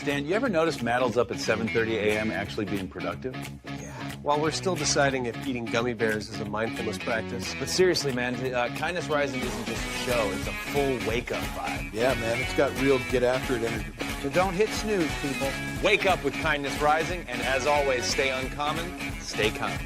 Stan, you ever notice Maddle's up at 7:30 a.m. actually being productive? Yeah. While we're still deciding if eating gummy bears is a mindfulness practice. But seriously, man, Kindness Rising isn't just a show. It's a full wake-up vibe. Yeah, man, it's got real get-after-it energy. So don't hit snooze, people. Wake up with Kindness Rising, and as always, stay uncommon, stay kind.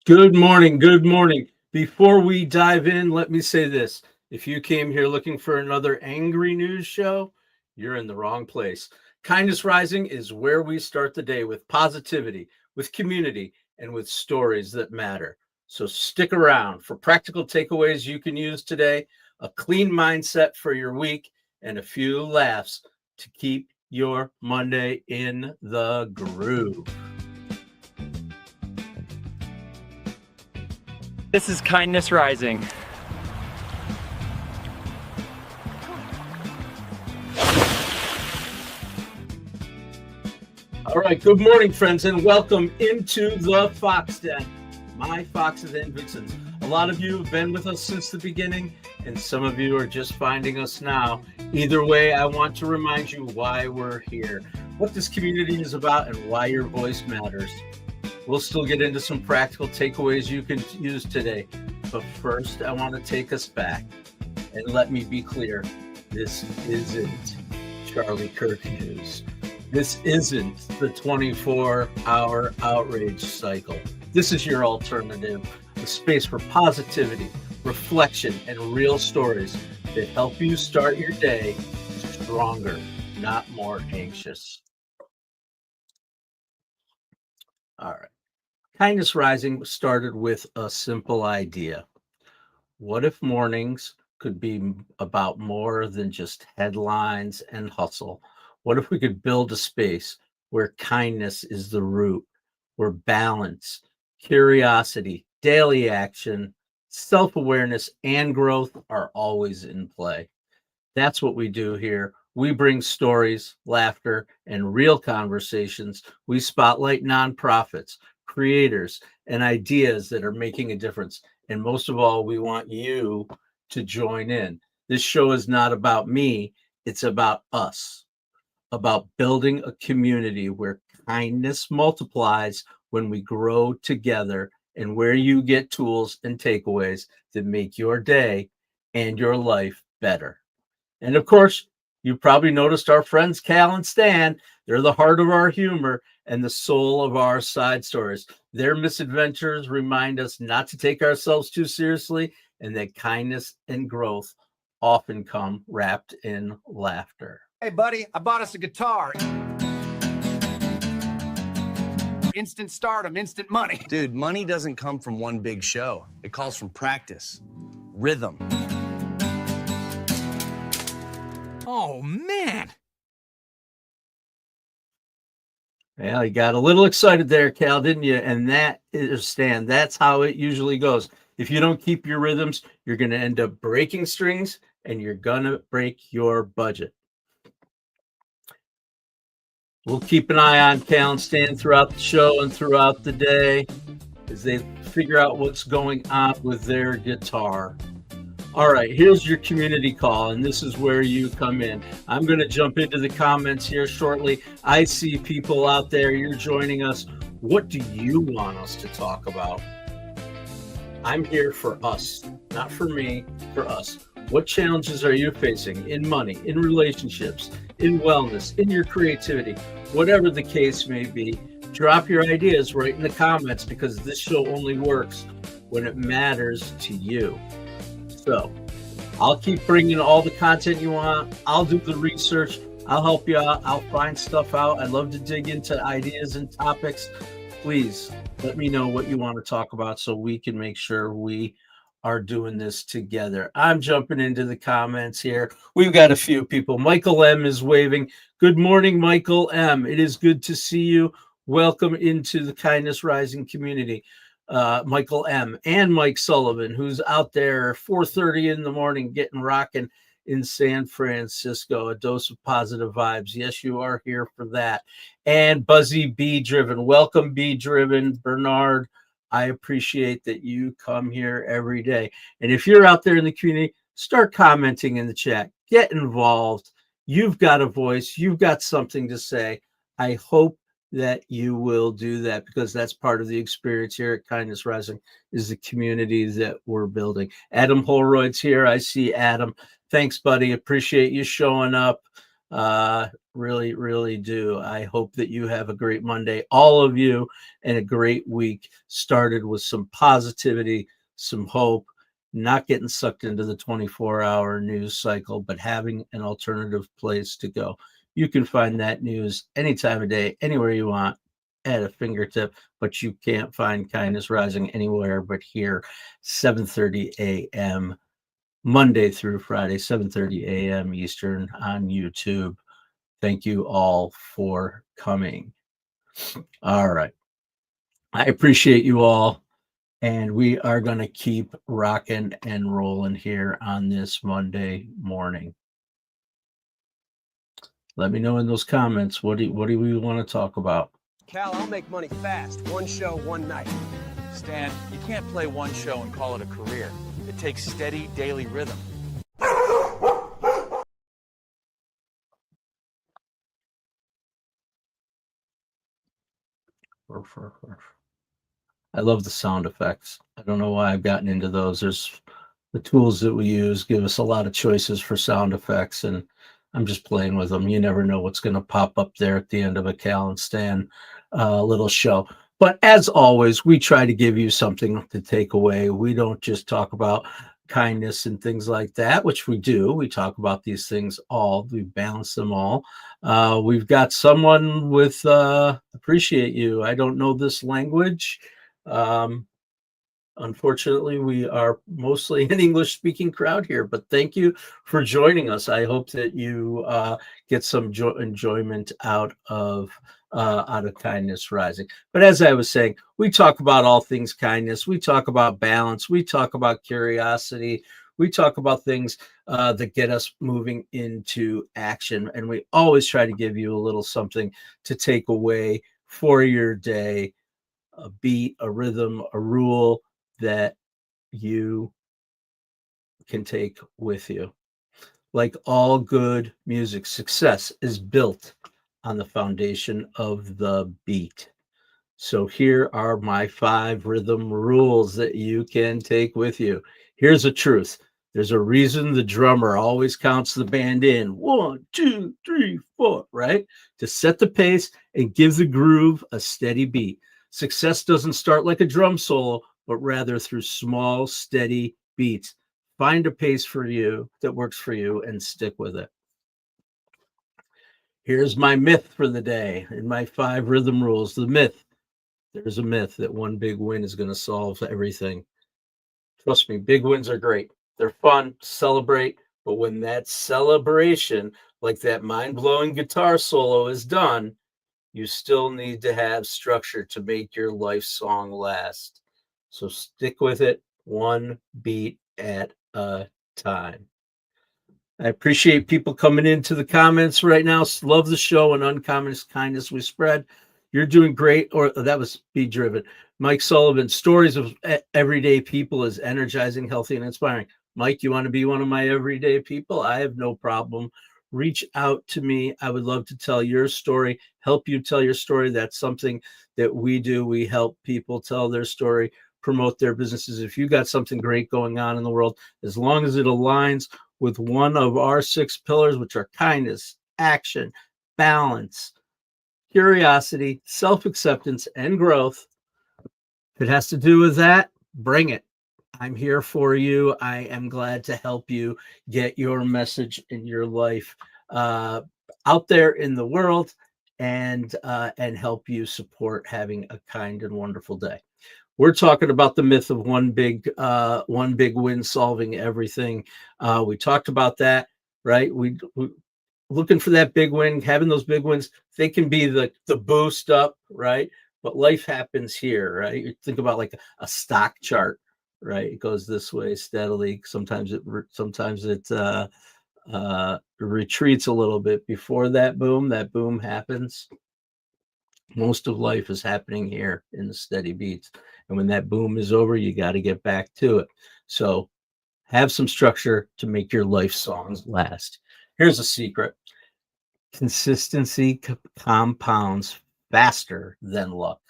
Good morning. Good morning. Before we dive in, let me say this. If you came here looking for another angry news show, you're in the wrong place. Kindness Rising is where we start the day with positivity, with community, and with stories that matter. So stick around for practical takeaways you can use today, a clean mindset for your week, and a few laughs to keep your Monday in the groove. This is Kindness Rising. All right, good morning, friends, and welcome into the Fox Den, my foxes and vixens. A lot of you have been with us since the beginning, and some of you are just finding us now. Either way, I want to remind you why we're here, what this community is about, and why your voice matters. We'll still get into some practical takeaways you can use today, but first, I want to take us back, and let me be clear, this isn't Charlie Kirk news. This isn't the 24-hour outrage cycle. This is your alternative, a space for positivity, reflection, and real stories that help you start your day stronger, not more anxious. All right. Kindness Rising started with a simple idea. What if mornings could be about more than just headlines and hustle? What if we could build a space where kindness is the root, where balance, curiosity, daily action, self-awareness, and growth are always in play? That's what we do here. We bring stories, laughter, and real conversations. We spotlight nonprofits, creators, and ideas that are making a difference. And most of all, we want you to join in. This show is not about me. It's about us. About building a community where kindness multiplies when we grow together, and where you get tools and takeaways that make your day and your life better. And of course, you probably noticed our friends Cal and Stan. They're the heart of our humor and the soul of our side stories. Their misadventures remind us not to take ourselves too seriously, and that kindness and growth often come wrapped in laughter. Hey, buddy, I bought us a guitar. Instant stardom, instant money. Dude, money doesn't come from one big show. It calls from practice, rhythm. Oh, man. Well, you got a little excited there, Cal, didn't you? And that is, Stan, that's how it usually goes. If you don't keep your rhythms, you're going to end up breaking strings, and you're going to break your budget. We'll keep an eye on Cal and Stan throughout the show and throughout the day as they figure out what's going on with their guitar. All right, here's your community call, and this is where you come in. I'm going to jump into the comments here shortly. I see people out there. You're joining us. What do you want us to talk about? I'm here for us, not for me, for us. What challenges are you facing in money, in relationships, in wellness, in your creativity? Whatever the case may be, drop your ideas right in the comments, because this show only works when it matters to you. So I'll keep bringing all the content you want. I'll do the research. I'll help you out. I'll find stuff out. I'd love to dig into ideas and topics. Please let me know what you want to talk about so we can make sure we are doing this together. I'm jumping into the comments here. We've got a few people. Michael M is waving. Good morning, Michael M. It is good to see you. Welcome into the Kindness Rising community. Michael M. and Mike Sullivan, who's out there 4:30 in the morning getting rocking in San Francisco. A dose of positive vibes. Yes, you are here for that. And Buzzy B Driven. Welcome, B Driven. Bernard, I appreciate that you come here every day. And if you're out there in the community, start commenting in the chat, get involved. You've got a voice, you've got something to say. I hope that you will do that, because that's part of the experience here at Kindness Rising, is the community that we're building. Adam Holroyd's here. I see Adam. Thanks, buddy. Appreciate you showing up. Really, really do. I hope that you have a great Monday, all of you, and a great week started with some positivity, some hope, not getting sucked into the 24-hour news cycle, but having an alternative place to go. You can find that news any time of day, anywhere you want, at a fingertip, but you can't find Kindness Rising anywhere but here, 7:30 a.m. Monday through Friday, 7:30 a.m. Eastern on YouTube. Thank you all for coming. All right. I appreciate you all, and we are going to keep rocking and rolling here on this Monday morning. Let me know in those comments, what do we want to talk about? Cal, I'll make money fast. One show, one night. Stan, you can't play one show and call it a career. It takes steady daily rhythm. I love the sound effects. I don't know why I've gotten into those. There's the tools that we use give us a lot of choices for sound effects, and I'm just playing with them. You never know what's going to pop up there at the end of a Cal and Stan little show. But as always, we try to give you something to take away. We don't just talk about kindness and things like that, which we do. We talk about these things all. We balance them all. We've got someone with appreciate you. I don't know this language. Unfortunately, we are mostly an English-speaking crowd here, but thank you for joining us. I hope that you get some enjoyment out of Kindness Rising. But as I was saying, we talk about all things kindness. We talk about balance. We talk about curiosity. We talk about things that get us moving into action. And we always try to give you a little something to take away for your day, a beat, a rhythm, a rule that you can take with you. Like all good music, success is built on the foundation of the beat. So here are my 5 rhythm rules that you can take with you. Here's a truth. There's a reason the drummer always counts the band in 1, 2, 3, 4, right? To set the pace and give the groove a steady beat. Success doesn't start like a drum solo, but rather through small, steady beats. Find a pace for you that works for you and stick with it. Here's my myth for the day in my 5 rhythm rules. The myth. There's a myth that one big win is going to solve everything. Trust me, big wins are great. They're fun, celebrate. But when that celebration, like that mind-blowing guitar solo, is done, you still need to have structure to make your life song last. So stick with it, one beat at a time. I appreciate people coming into the comments right now. Love the show and uncommon kindness we spread. You're doing great. Or that was Be Driven. Mike Sullivan, stories of everyday people is energizing, healthy, and inspiring. Mike, you want to be one of my everyday people? I have no problem. Reach out to me. I would love to tell your story, help you tell your story. That's something that we do. We help people tell their story, promote their businesses. If you got something great going on in the world, as long as it aligns with one of our 6 pillars, which are kindness, action, balance, curiosity, self-acceptance, and growth. If it has to do with that, bring it. I'm here for you. I am glad to help you get your message in your life out there in the world, and help you support having a kind and wonderful day. We're talking about the myth of one big win solving everything. We talked about that, right? We looking for that big win, having those big wins. They can be the boost up, right? But life happens here, right? You think about like a stock chart, right? It goes this way steadily. Sometimes it retreats a little bit before that boom happens. Most of life is happening here in the steady beats. And when that boom is over, you got to get back to it. So Have some structure to make your life songs last. Here's a secret. Consistency compounds faster than luck.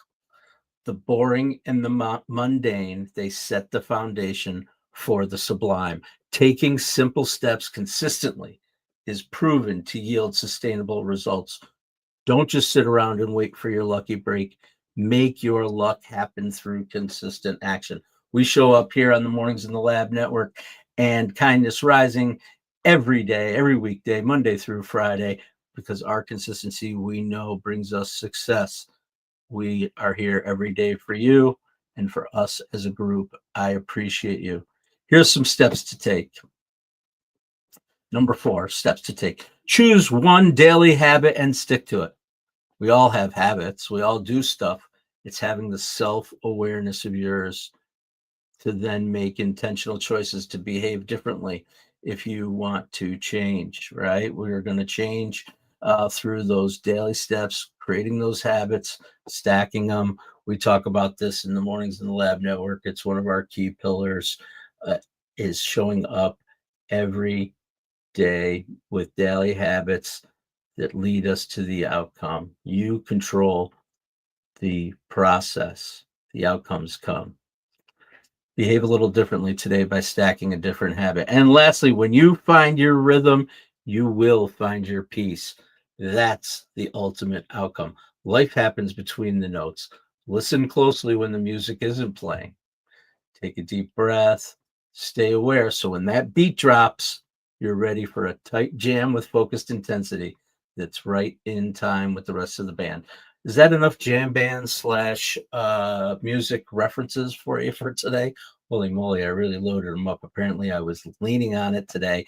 The boring and the mundane, they set the foundation for the sublime. Taking simple steps consistently is proven to yield sustainable results. Don't just sit around and wait for your lucky break. Make your luck happen through consistent action. We show up here on the Mornings in the Lab Network and Kindness Rising every day, every weekday, Monday through Friday, because our consistency, we know, brings us success. We are here every day for you and for us as a group. I appreciate you. Here's some steps to take. Number 4, steps to take. Choose one daily habit and stick to it. We all have habits. We all do stuff. It's having the self-awareness of yours to then make intentional choices to behave differently if you want to change, right? We're going to change through those daily steps, creating those habits, stacking them. We talk about this in the Mornings in the Lab Network. It's one of our key pillars, is showing up every day with daily habits that lead us to the outcome. You control the process. The outcomes come. Behave a little differently today by stacking a different habit. And lastly, when you find your rhythm, you will find your peace. That's the ultimate outcome. Life happens between the notes. Listen closely when the music isn't playing. Take a deep breath. Stay aware. So when that beat drops, you're ready for a tight jam with focused intensity that's right in time with the rest of the band. Is that enough jam band / music references for you for today? Holy moly, I really loaded them up. Apparently, I was leaning on it today.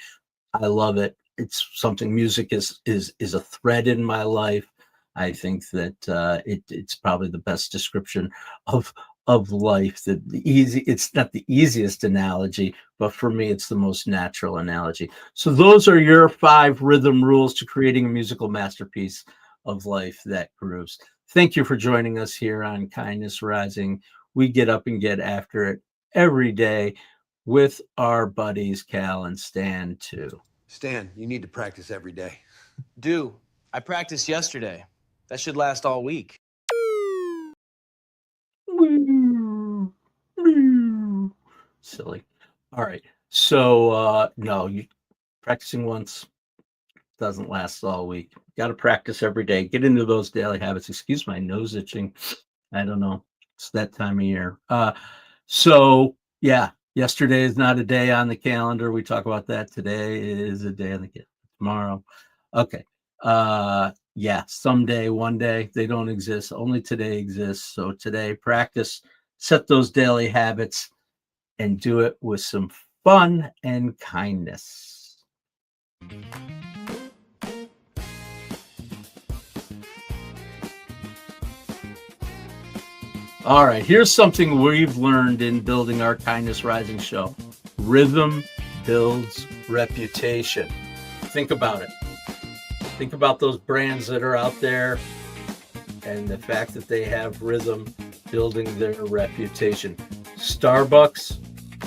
I love it. It's something. Music is a thread in my life. I think that it's probably the best description of life. It's not the easiest analogy, but for me, it's the most natural analogy. So those are your 5 rhythm rules to creating a musical masterpiece of life that grooves. Thank you for joining us here on Kindness Rising. We get up and get after it every day with our buddies Cal and Stan too. Stan, you need to practice every day. I practiced yesterday. That should last all week. Silly. All right. So no, you practicing once doesn't last all week. Got to practice every day. Get into those daily habits. Excuse my nose itching. I don't know. It's that time of year. So yeah, yesterday is not a day on the calendar. We talk about that. Today is a day on the calendar. Tomorrow. Okay. Yeah, someday, one day, they don't exist. Only today exists. So today, practice, set those daily habits, and do it with some fun and kindness. All right, here's something we've learned in building our Kindness Rising show. Rhythm builds reputation. Think about it. Think about those brands that are out there and the fact that they have rhythm building their reputation. Starbucks,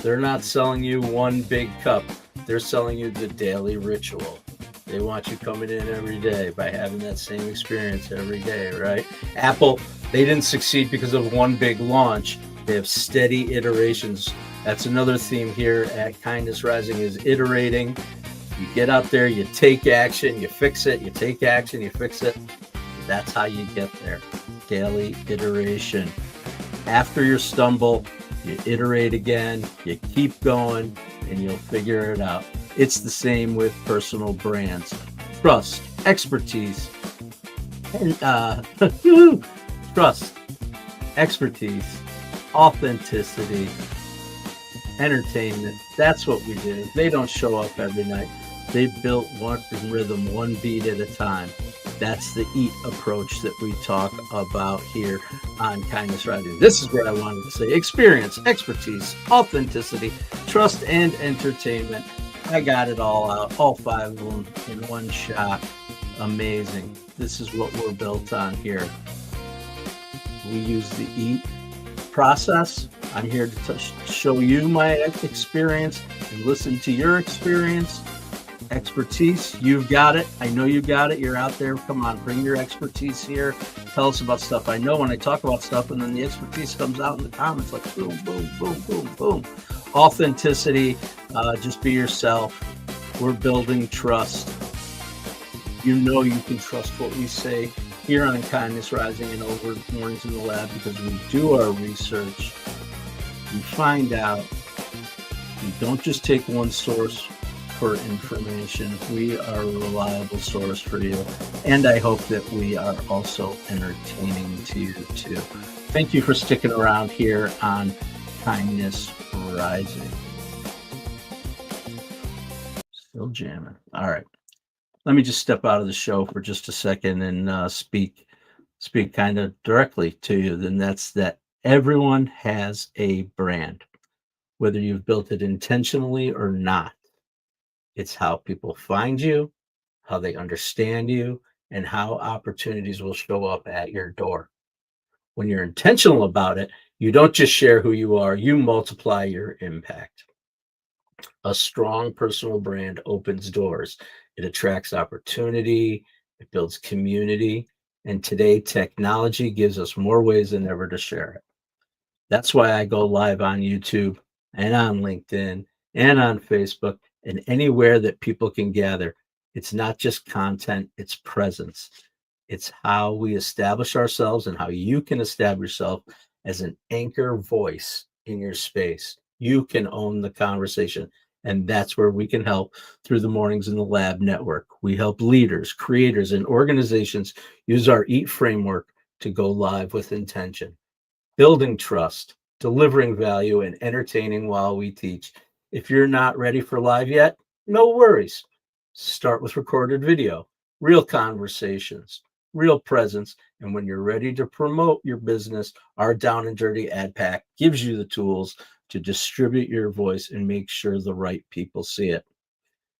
they're not selling you one big cup. They're selling you the daily ritual. They want you coming in every day by having that same experience every day, right? Apple, they didn't succeed because of one big launch. They have steady iterations. That's another theme here at Kindness Rising, is iterating. You get out there, you take action, you fix it, you take action, you fix it. That's how you get there. Daily iteration. After your stumble, you iterate again, you keep going, and you'll figure it out. It's the same with personal brands. Trust, expertise, and trust, expertise, authenticity, entertainment. That's what we do. They don't show up every night. They built one rhythm, one beat at a time. That's the EAT approach that we talk about here on Kindness Rising. This is what I wanted to say. Experience, expertise, authenticity, trust, and entertainment. I got it all out, all 5 of them in one shot. Amazing. This is what we're built on here. We use the EAT process. I'm here to show you my experience and listen to your experience. Expertise, you've got it. I know you got it. You're out there. Come on, bring your expertise here. Tell us about stuff. I know when I talk about stuff and then the expertise comes out in the comments like boom, boom, boom, boom, boom. Authenticity, just be yourself. We're building trust. You know you can trust what we say here on Kindness Rising and over Mornings in the Lab because we do our research. We find out. We don't just take one source for information. We are a reliable source for you. And I hope that we are also entertaining to you too. Thank you for sticking around here on Kindness Rising. Still jamming. All right. Let me just step out of the show for just a second and speak kind of directly to you. Then that's that everyone has a brand, whether you've built it intentionally or not. It's how people find you, how they understand you, and how opportunities will show up at your door. When you're intentional about it, you don't just share who you are, you multiply your impact. A strong personal brand opens doors. It attracts opportunity, it builds community, and today technology gives us more ways than ever to share it. That's why I go live on YouTube and on LinkedIn and on Facebook and anywhere that people can gather. It's not just content, it's presence. It's how we establish ourselves and how you can establish yourself as an anchor voice in your space. You can own the conversation. And that's where we can help through the Mornings in the Lab network. We help leaders, creators, and organizations use our EAT framework to go live with intention, building trust, delivering value, and entertaining while we teach. If you're not ready for live yet, no worries. Start with recorded video, real conversations, real presence. And when you're ready to promote your business, our Down and Dirty ad pack gives you the tools to distribute your voice and make sure the right people see it.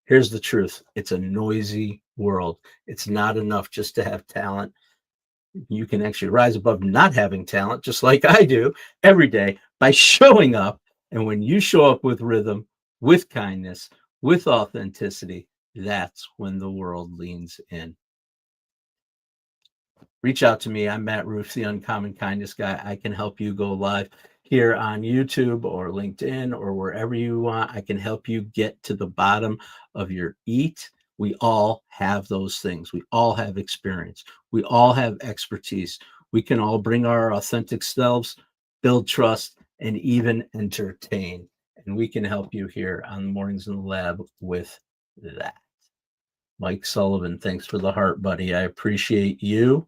Here's the truth. It's a noisy world. It's not enough just to have talent. You can actually rise above not having talent, just like I do every day by showing up. And when you show up with rhythm, with kindness, with authenticity, that's when the world leans in. Reach out to me. I'm Matt Roof, the Uncommon Kindness Guy. I can help you go live here on YouTube or LinkedIn or wherever you want. I can help you get to the bottom of your EAT. We all have those things. We all have experience. We all have expertise. We can all bring our authentic selves, build trust, and even entertain. And we can help you here on Mornings in the Lab with that. Mike Sullivan, thanks for the heart, buddy. I appreciate you.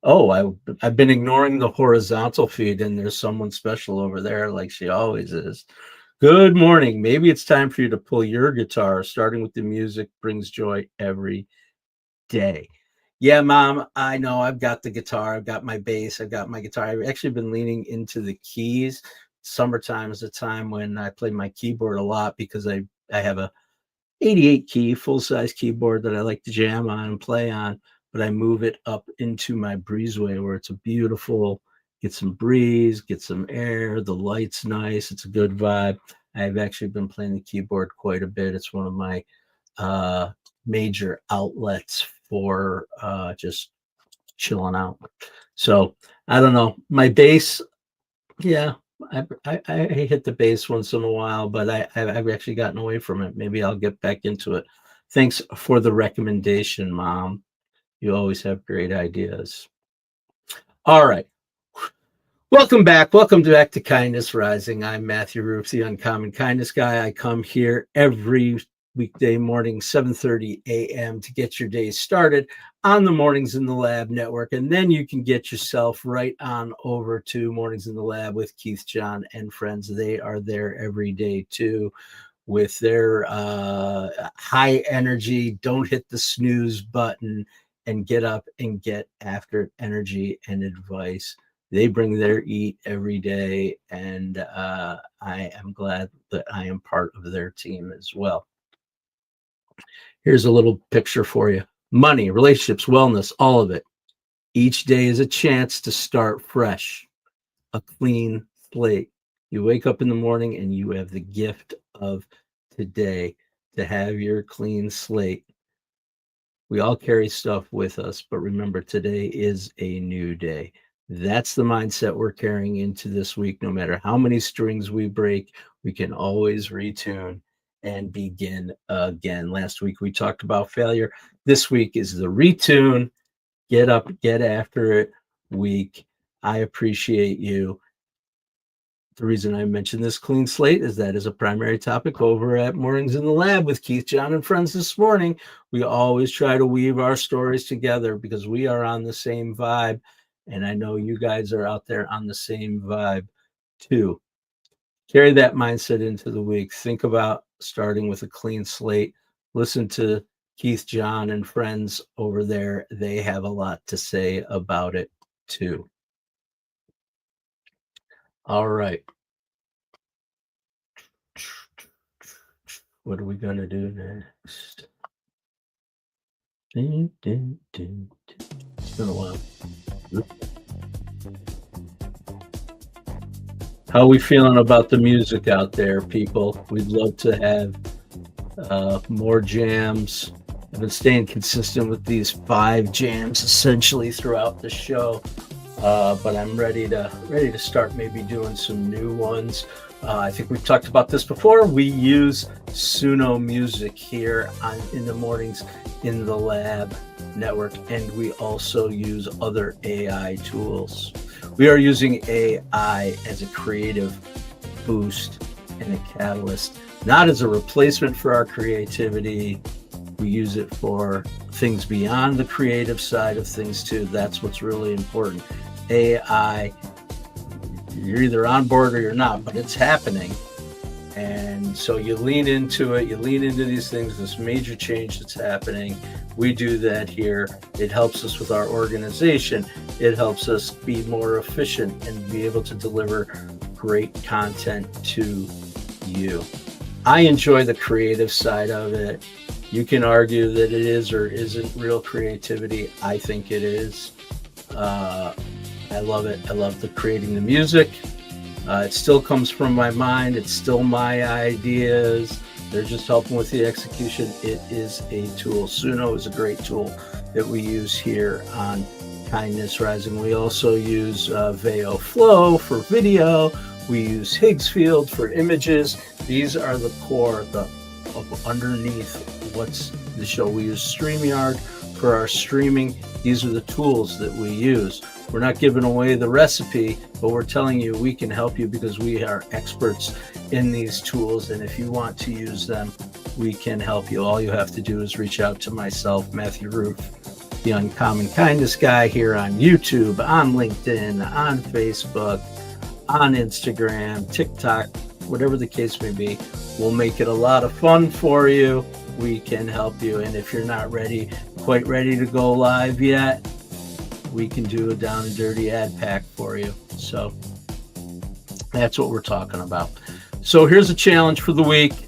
Oh, I've been ignoring the horizontal feed, and there's someone special over there like she always is. Good morning. Maybe it's time for you to pull your guitar. Starting with the music brings joy every day. Yeah, Mom, I know I've got the guitar. I've got my bass. I've got my guitar. I've actually been leaning into the keys. Summertime is a time when I play my keyboard a lot because I have a 88 key full-size keyboard that I like to jam on and play on. But I move it up into my breezeway where it's a beautiful, get some breeze, get some air, the light's nice, it's a good vibe. I've actually been playing the keyboard quite a bit. It's one of my major outlets for just chilling out. So I don't know. My bass, yeah, I hit the bass once in a while, but I've actually gotten away from it. Maybe I'll get back into it. Thanks for the recommendation, Mom. You always have great ideas. All right. Welcome back. Welcome back to Kindness Rising. I'm Matthew Roof, the Uncommon Kindness Guy. I come here every weekday morning, 7:30 a.m. to get your day started on the Mornings in the Lab network. And then you can get yourself right on over to Mornings in the Lab with Keith, John, and friends. They are there every day too, with their high energy, don't hit the snooze button, and get up and get after energy and advice. They bring their EAT every day, and I am glad that I am part of their team as well. Here's a little picture for you. Money, relationships, wellness, all of it. Each day is a chance to start fresh, a clean slate. You wake up in the morning and you have the gift of today to have your clean slate. We all carry stuff with us, but remember, today is a new day. That's the mindset we're carrying into this week. No matter how many strings we break, we can always retune and begin again. Last week we talked about failure. This week is the retune, get up, get after it week. I appreciate you. The reason I mentioned this clean slate is that is a primary topic over at Mornings in the Lab with Keith, John, and friends this morning. We always try to weave our stories together because we are on the same vibe. And I know you guys are out there on the same vibe too. Carry that mindset into the week. Think about starting with a clean slate. Listen to Keith, John, and friends over there. They have a lot to say about it too. All right. What are we going to do next? It's been a while. How are we feeling about the music out there, people? We'd love to have more jams. I've been staying consistent with these 5 jams essentially throughout the show, but I'm ready to start maybe doing some new ones. I think we've talked about this before. We use Suno Music here in the mornings in the Lab network, and we also use other AI tools. We are using AI as a creative boost and a catalyst, not as a replacement for our creativity. We use it for things beyond the creative side of things too. That's what's really important. AI, you're either on board or you're not, but it's happening. And so you lean into it, you lean into these things, this major change that's happening. We do that here. It helps us with our organization. It helps us be more efficient and be able to deliver great content to you. I enjoy the creative side of it. You can argue that it is or isn't real creativity. I think it is. I love it. I love creating the music. It still comes from my mind. It's still my ideas. They're just helping with the execution. It is a tool. Suno is a great tool that we use here on Kindness Rising. We also use Veo Flow for video. We use Higgsfield for images. These are the core of underneath what's the show. We use StreamYard for our streaming. These are the tools that we use. We're not giving away the recipe, but we're telling you we can help you because we are experts in these tools. And if you want to use them, we can help you. All you have to do is reach out to myself, Matthew Roof, the Uncommon Kindness Guy, here on YouTube, on LinkedIn, on Facebook, on Instagram, TikTok, whatever the case may be. We'll make it a lot of fun for you. We can help you. And if you're not quite ready to go live yet, we can do a down and dirty ad pack for you. So that's what we're talking about. So here's a challenge for the week.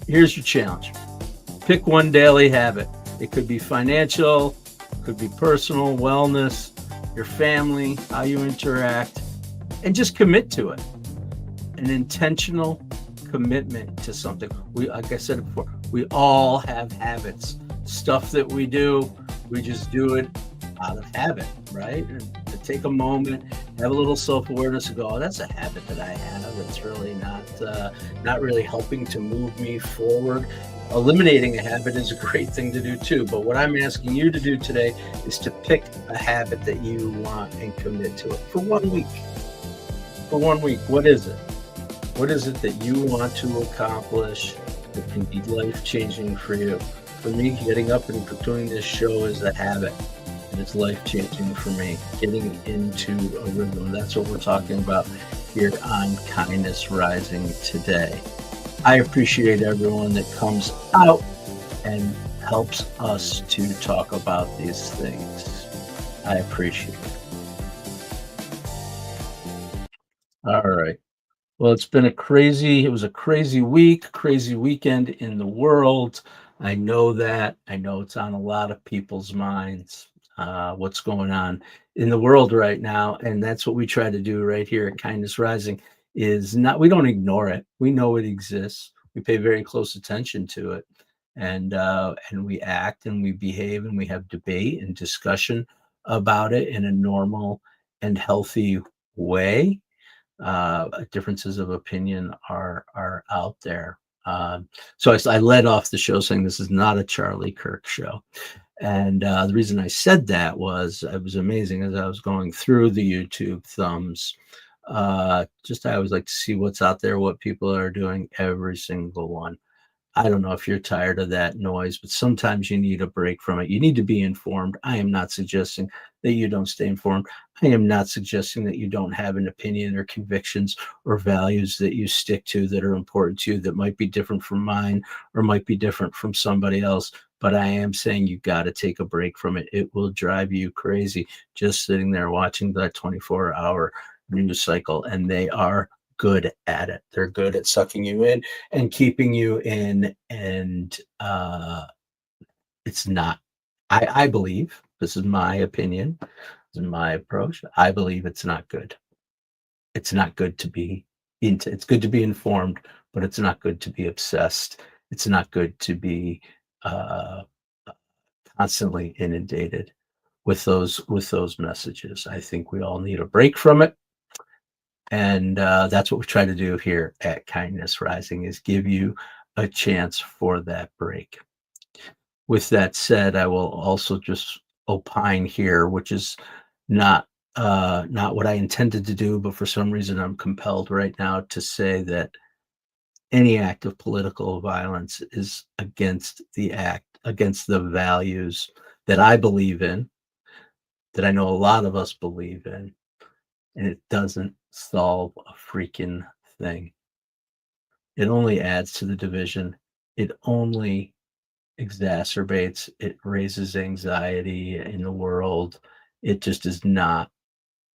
Here's your challenge. Pick one daily habit. It could be financial, could be personal, wellness, your family, how you interact, and just commit to it. An intentional commitment to something. Like I said before, we all have habits. Stuff that we do, we just do it out of habit, right? And to take a moment, have a little self-awareness and go, oh, that's a habit that I have. It's really not really helping to move me forward. Eliminating a habit is a great thing to do too. But what I'm asking you to do today is to pick a habit that you want and commit to it for 1 week. For 1 week, what is it? What is it that you want to accomplish that can be life-changing for you? For me, getting up and doing this show is a habit. And it's life-changing for me, getting into a rhythm. That's what we're talking about here on Kindness Rising today. I appreciate everyone that comes out and helps us to talk about these things. I appreciate it. All right. Well, it was a crazy week, crazy weekend in the world. I know that. I know it's on a lot of people's minds. What's going on in the world right now. And that's what we try to do right here at Kindness Rising, is not, we don't ignore it. We know it exists. We pay very close attention to it. And we act and we behave and we have debate and discussion about it in a normal and healthy way. Differences of opinion are out there. So I led off the show saying this is not a Charlie Kirk show. And the reason I said that was it was amazing as I was going through the YouTube thumbs. Just I always like to see what's out there, what people are doing, every single one. I don't know if you're tired of that noise, but sometimes you need a break from it. You need to be informed. I am not suggesting that you don't stay informed. I am not suggesting that you don't have an opinion or convictions or values that you stick to that are important to you that might be different from mine or might be different from somebody else. But I am saying you got to take a break from it. It will drive you crazy just sitting there watching that 24-hour news cycle, and they are good at it. They're good at sucking you in and keeping you in. And it's not, I believe, this is my opinion, this is my approach. I believe it's not good. It's not good to be it's good to be informed, but it's not good to be obsessed. It's not good to be constantly inundated with those messages. I think we all need a break from it. And that's what we try to do here at Kindness Rising, is give you a chance for that break. With that said, I will also just opine here, which is not what I intended to do, but for some reason I'm compelled right now to say that any act of political violence is against the values that I believe in, that I know a lot of us believe in, and it doesn't solve a freaking thing. It only adds to the division. It only exacerbates, it raises anxiety in the world. It just is not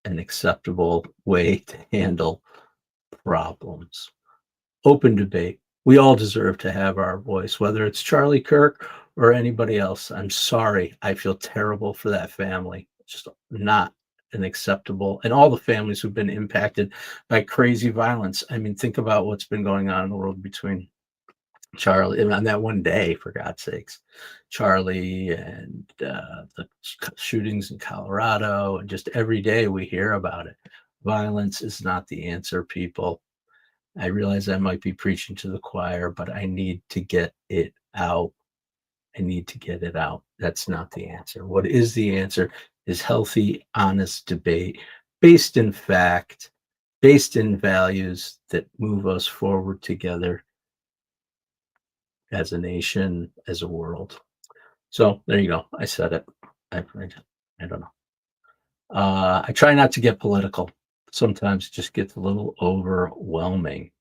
an acceptable way to handle problems. Open debate. We all deserve to have our voice, whether it's Charlie Kirk or anybody else. I'm sorry. I feel terrible for that family. It's just not an acceptable, and all the families who've been impacted by crazy violence. I mean, think about what's been going on in the world between Charlie, and on that one day, for God's sakes, Charlie and the shootings in Colorado, and just every day we hear about it. Violence is not the answer, people. I realize I might be preaching to the choir, but I need to get it out. I need to get it out. That's not the answer. What is the answer is healthy, honest debate based in fact, based in values that move us forward together as a nation, as a world. So there you go. I said it. I don't know. I try not to get political. Sometimes it just gets a little overwhelming.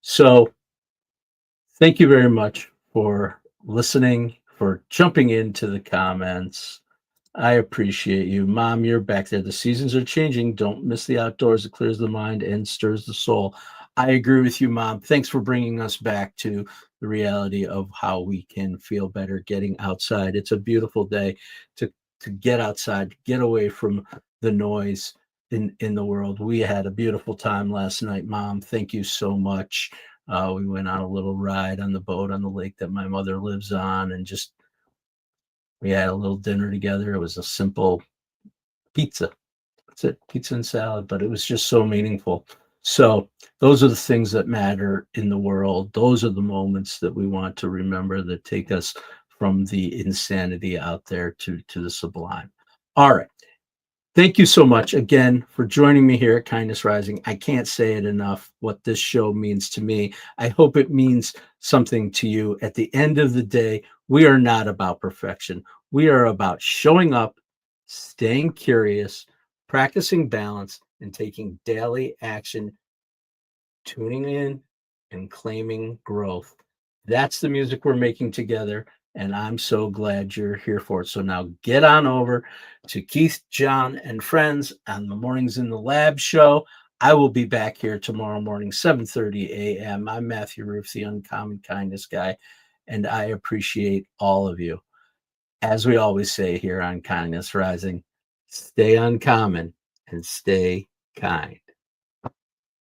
So thank you very much for listening, for jumping into the comments. I appreciate you. Mom, you're back there. The seasons are changing. Don't miss the outdoors. It clears the mind and stirs the soul. I agree with you, Mom. Thanks for bringing us back to the reality of how we can feel better getting outside. It's a beautiful day to get outside, get away from the noise in the world. We had a beautiful time last night, Mom. Thank you so much. We went on a little ride on the boat on the lake that my mother lives on, and just we had a little dinner together. It was a simple pizza. That's it, pizza and salad, but it was just so meaningful. So those are the things that matter in the world. Those are the moments that we want to remember, that take us from the insanity out there to the sublime. All right. Thank you so much again for joining me here at Kindness Rising. I can't say it enough what this show means to me. I hope it means something to you. At the end of the day, we are not about perfection. We are about showing up, staying curious, practicing balance, and taking daily action, tuning in and claiming growth. That's the music we're making together. And I'm so glad you're here for it. So now get on over to Keith, John, and friends on the Mornings in the Lab show. I will be back here tomorrow morning, 7:30 a.m. I'm Matthew Roof, the Uncommon Kindness Guy, and I appreciate all of you. As we always say here on Kindness Rising, stay uncommon and stay kind.